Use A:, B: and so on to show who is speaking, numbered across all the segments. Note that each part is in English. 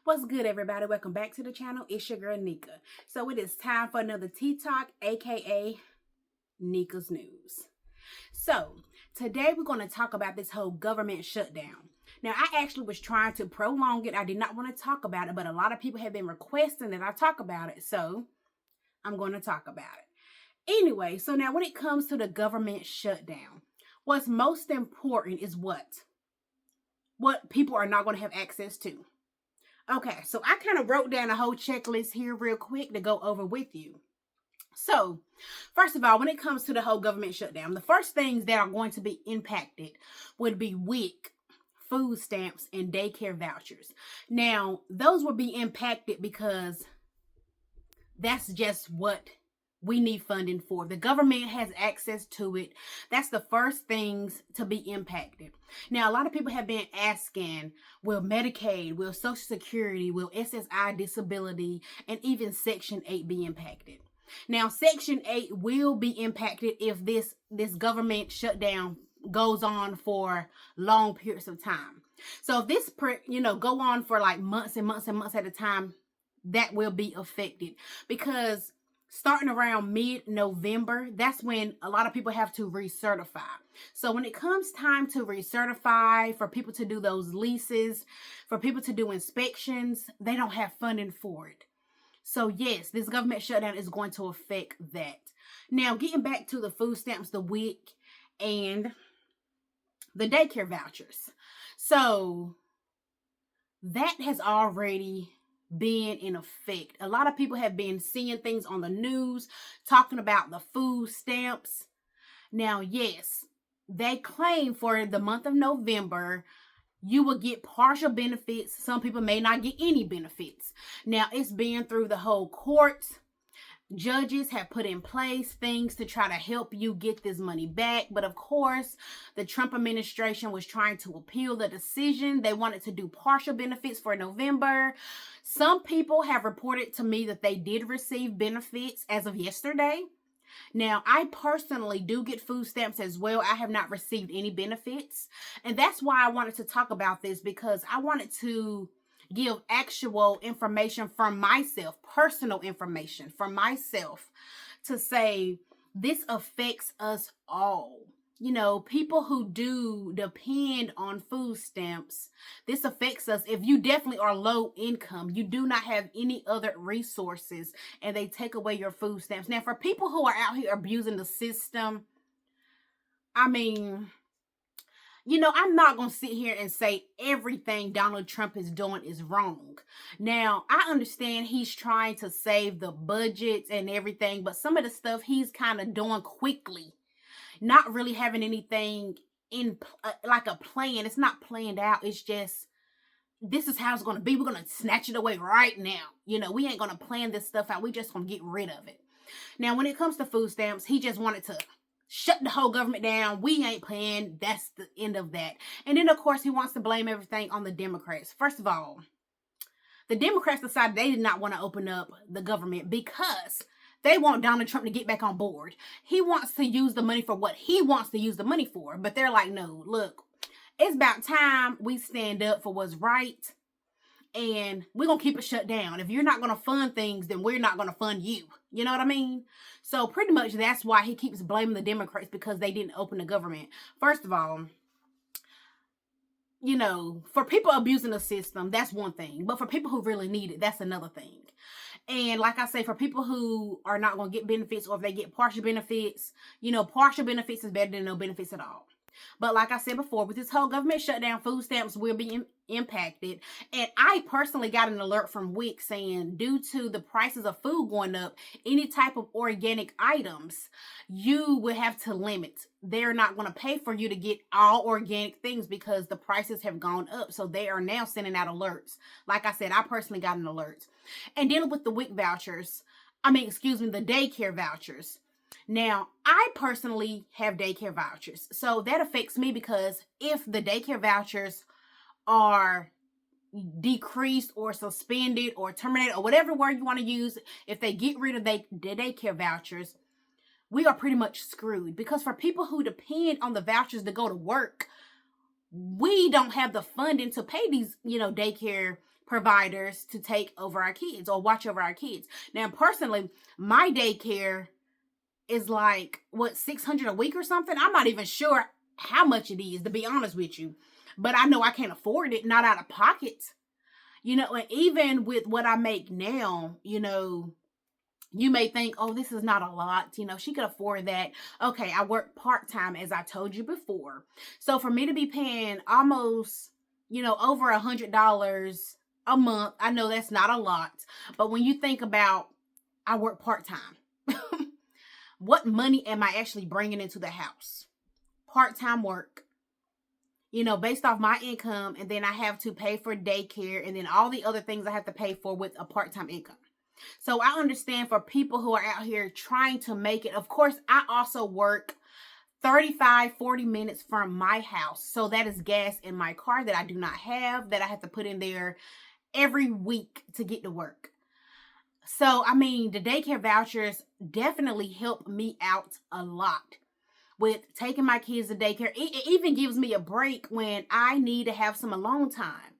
A: What's good, everybody? Welcome back to the channel. It's your girl Neka. So it is time for another Tea Talk, aka Neka's News. So today we're going to talk about this whole government shutdown. Now, I actually was trying to prolong it. I did not want to talk about it, but a lot of people have been requesting that I talk about it. So I'm going to talk about it. Anyway, so now when it comes to the government shutdown, what's most important is what people are not going to have access to. Okay, so I kind of wrote down a whole checklist here real quick to go over with you. So, first of all, when it comes to the whole government shutdown, the first things that are going to be impacted would be WIC, food stamps, and daycare vouchers. Now, those will be impacted because that's just what we need funding for. The government has access to it. That's the first things to be impacted. Now, a lot of people have been asking, will Medicaid, will Social Security, will SSI disability, and even Section 8 be impacted? Now, Section 8 will be impacted if this government shutdown goes on for long periods of time. So if this, go on for like months and months and months at a time, that will be affected because starting around mid-November, that's when a lot of people have to recertify. So when it comes time to recertify, for people to do those leases, for people to do inspections, they don't have funding for it. So yes, this government shutdown is going to affect that. Now, getting back to the food stamps, the WIC, and the daycare vouchers. So that has already being in effect. A lot of people have been seeing things on the news talking about the food stamps. Now, yes, they claim for the month of November you will get partial benefits. Some people may not get any benefits. Now, it's been through the whole courts. Judges have put in place things to try to help you get this money back. But of course, the Trump administration was trying to appeal the decision. They wanted to do partial benefits for November. Some people have reported to me that they did receive benefits as of yesterday. Now, I personally do get food stamps as well. I have not received any benefits. And that's why I wanted to talk about this, because I wanted to give actual information from myself, personal information from myself, to say this affects us all. You know, people who do depend on food stamps, this affects us. If you definitely are low income, you do not have any other resources, and they take away your food stamps. Now, for people who are out here abusing the system, I mean, I'm not going to sit here and say everything Donald Trump is doing is wrong. Now, I understand he's trying to save the budgets and everything, but some of the stuff he's kind of doing quickly, not really having anything in like a plan. It's not planned out. It's just, this is how it's going to be. We're going to snatch it away right now. We ain't going to plan this stuff out. We just going to get rid of it. Now, when it comes to food stamps, he just wanted to shut the whole government down. We ain't playing. That's the end of that. And then, of course, he wants to blame everything on the Democrats. First of all, the Democrats decided they did not want to open up the government because they want Donald Trump to get back on board. He wants to use the money for what he wants to use the money for. But they're like, no, look, it's about time we stand up for what's right. And we're going to keep it shut down. If you're not going to fund things, then we're not going to fund you. You know what I mean? So pretty much that's why he keeps blaming the Democrats, because they didn't open the government. First of all, for people abusing the system, that's one thing. But for people who really need it, that's another thing. And like I say, for people who are not going to get benefits, or if they get partial benefits, partial benefits is better than no benefits at all. But like I said before, with this whole government shutdown, food stamps will be impacted. And I personally got an alert from WIC saying, due to the prices of food going up, any type of organic items, you would have to limit. They're not going to pay for you to get all organic things because the prices have gone up. So they are now sending out alerts. Like I said, I personally got an alert. And dealing with the WIC vouchers, the daycare vouchers. Now, I personally have daycare vouchers. So that affects me, because if the daycare vouchers are decreased or suspended or terminated, or whatever word you want to use, if they get rid of the daycare vouchers, we are pretty much screwed. Because for people who depend on the vouchers to go to work, we don't have the funding to pay these, daycare providers to take over our kids or watch over our kids. Now, personally, my daycare is like, what, $600 a week or something? I'm not even sure how much it is, to be honest with you. But I know I can't afford it, not out of pocket. You know, and even with what I make now, you know, you may think, oh, this is not a lot. You know, she could afford that. Okay, I work part-time, as I told you before. So for me to be paying almost, you know, over $100 a month, I know that's not a lot. But when you think about, I work part-time, what money am I actually bringing into the house? Part-time work, you know, based off my income, and then I have to pay for daycare and then all the other things I have to pay for with a part-time income. So I understand for people who are out here trying to make it. Of course, I also work 35-40 minutes from my house. So that is gas in my car that I do not have, that I have to put in there every week to get to work. So, I mean, the daycare vouchers definitely help me out a lot with taking my kids to daycare. It even gives me a break when I need to have some alone time.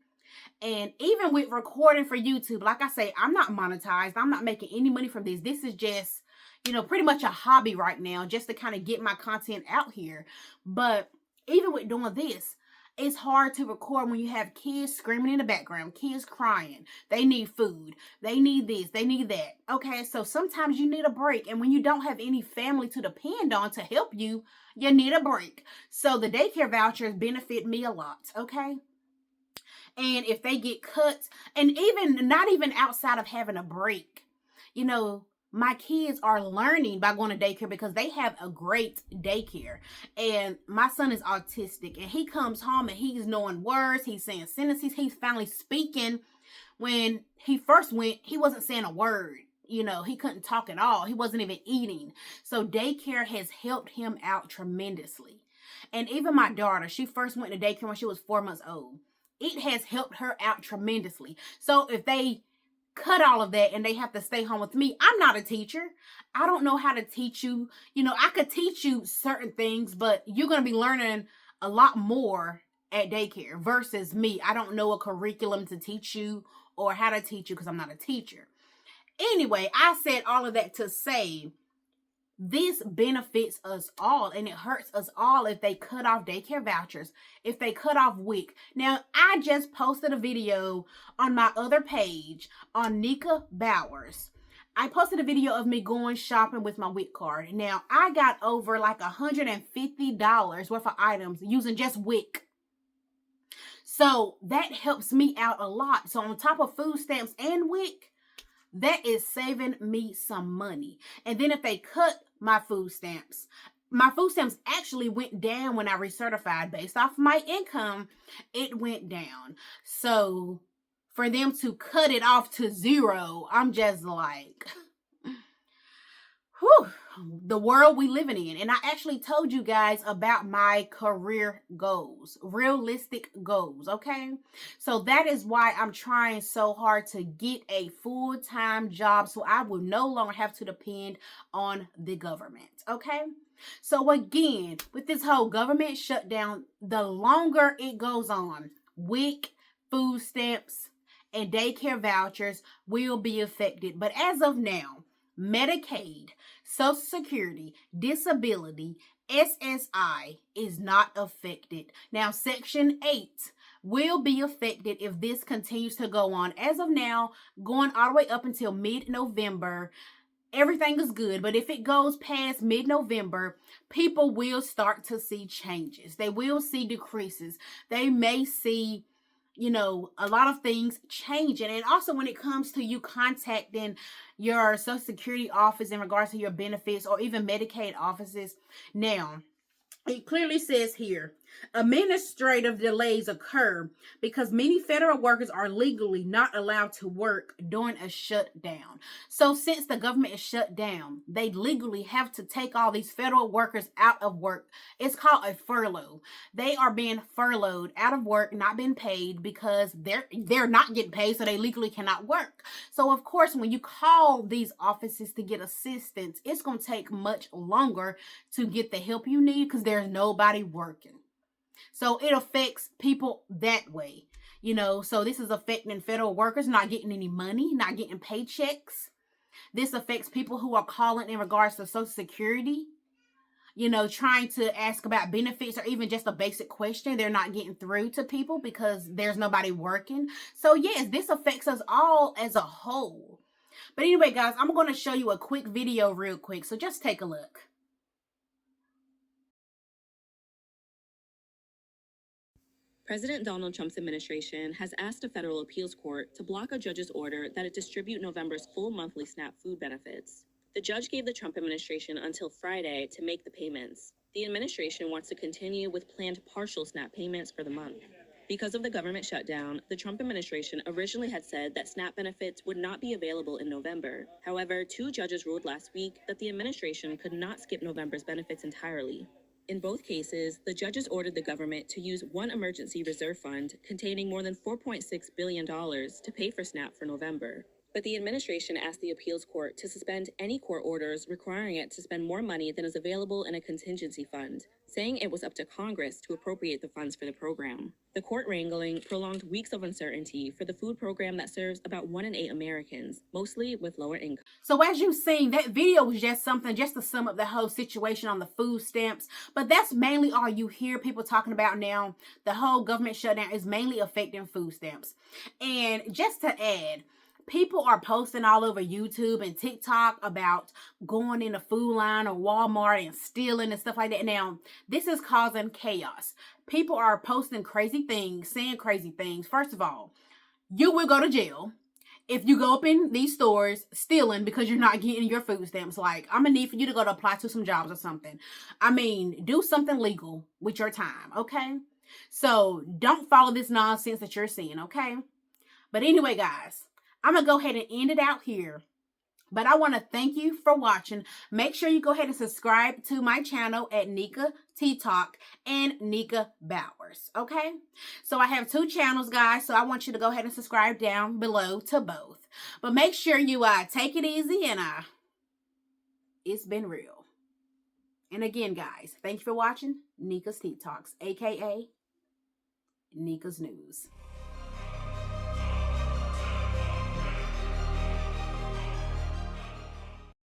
A: And even with recording for YouTube, like I say, I'm not monetized. I'm not making any money from this. This is just, you know, pretty much a hobby right now, just to kind of get my content out here. But even with doing this, it's hard to record when you have kids screaming in the background, kids crying. They need food. They need this. They need that. Okay, so sometimes you need a break. And when you don't have any family to depend on to help you, you need a break. So the daycare vouchers benefit me a lot, okay? And if they get cut, and even not even outside of having a break, you know, my kids are learning by going to daycare because they have a great daycare. And my son is autistic, and he comes home and he's knowing words, he's saying sentences, he's finally speaking. When he first went, he wasn't saying a word. You know, he couldn't talk at all. He wasn't even eating. So daycare has helped him out tremendously. And even my daughter, she first went to daycare when she was 4 months old. It has helped her out tremendously. So if they cut all of that and they have to stay home with me, I'm not a teacher. I don't know how to teach you. You know, I could teach you certain things, but you're going to be learning a lot more at daycare versus me. I don't know a curriculum to teach you or how to teach you because I'm not a teacher. Anyway, I said all of that to say this benefits us all, and it hurts us all if they cut off daycare vouchers, if they cut off WIC. Now, I just posted a video on my other page on Neka Bowers. I posted a video of me going shopping with my WIC card. Now, I got over like $150 worth of items using just WIC. So that helps me out a lot. So on top of food stamps and WIC, that is saving me some money. And then if they cut my food stamps actually went down when I recertified. Based off my income, it went down. So for them to cut it off to zero, I'm just like, whew, the world we living in. And I actually told you guys about my career goals, realistic goals, okay? So that is why I'm trying so hard to get a full-time job so I will no longer have to depend on the government, okay? So again, with this whole government shutdown, the longer it goes on, WIC, food stamps, and daycare vouchers will be affected. But as of now, Medicaid, Social Security, Disability, SSI is not affected. Now, Section 8 will be affected if this continues to go on. As of now, going all the way up until mid-November, everything is good. But if it goes past mid-November, people will start to see changes. They will see decreases. They may see, you know, a lot of things changing. And also when it comes to you contacting your Social Security office in regards to your benefits or even Medicaid offices. Now, it clearly says here, administrative delays occur because many federal workers are legally not allowed to work during a shutdown. So since the government is shut down, they legally have to take all these federal workers out of work. It's called a furlough. They are being furloughed out of work, not being paid because they're not getting paid, so they legally cannot work. So of course, when you call these offices to get assistance, it's going to take much longer to get the help you need because there's nobody working. So it affects people that way. You know, so this is affecting federal workers not getting any money, not getting paychecks. This affects people who are calling in regards to Social Security, you know, trying to ask about benefits or even just a basic question. They're not getting through to people because there's nobody working. So yes, this affects us all as a whole. But anyway, guys, I'm going to show you a quick video real quick. So just take a look.
B: President Donald Trump's administration has asked a federal appeals court to block a judge's order that it distribute November's full monthly SNAP food benefits. The judge gave the Trump administration until Friday to make the payments. The administration wants to continue with planned partial SNAP payments for the month. Because of the government shutdown, the Trump administration originally had said that SNAP benefits would not be available in November. However, 2 judges ruled last week that the administration could not skip November's benefits entirely. In both cases, the judges ordered the government to use one emergency reserve fund containing more than $4.6 billion to pay for SNAP for November. But the administration asked the appeals court to suspend any court orders requiring it to spend more money than is available in a contingency fund, saying it was up to Congress to appropriate the funds for the program. The court wrangling prolonged weeks of uncertainty for the food program that serves about 1 in 8 Americans, mostly with lower income.
A: So as you've seen, that video was just something just to sum up the whole situation on the food stamps. But that's mainly all you hear people talking about now. The whole government shutdown is mainly affecting food stamps. And just to add, people are posting all over YouTube and TikTok about going in a food line or Walmart and stealing and stuff like that. Now, this is causing chaos. People are posting crazy things, saying crazy things. First of all, you will go to jail if you go up in these stores stealing because you're not getting your food stamps. Like, I'm gonna need for you to go to apply to some jobs or something. I mean, do something legal with your time, okay? So don't follow this nonsense that you're seeing, okay? But anyway, guys, I'm gonna go ahead and end it out here. But I want to thank you for watching. Make sure you go ahead and subscribe to my channel at Neka Tea Talk and Neka Bowers. Okay? So I have 2 channels, guys. So I want you to go ahead and subscribe down below to both. But make sure you take it easy and it's been real. And again, guys, thank you for watching Neka's Tea Talks, aka Neka's News.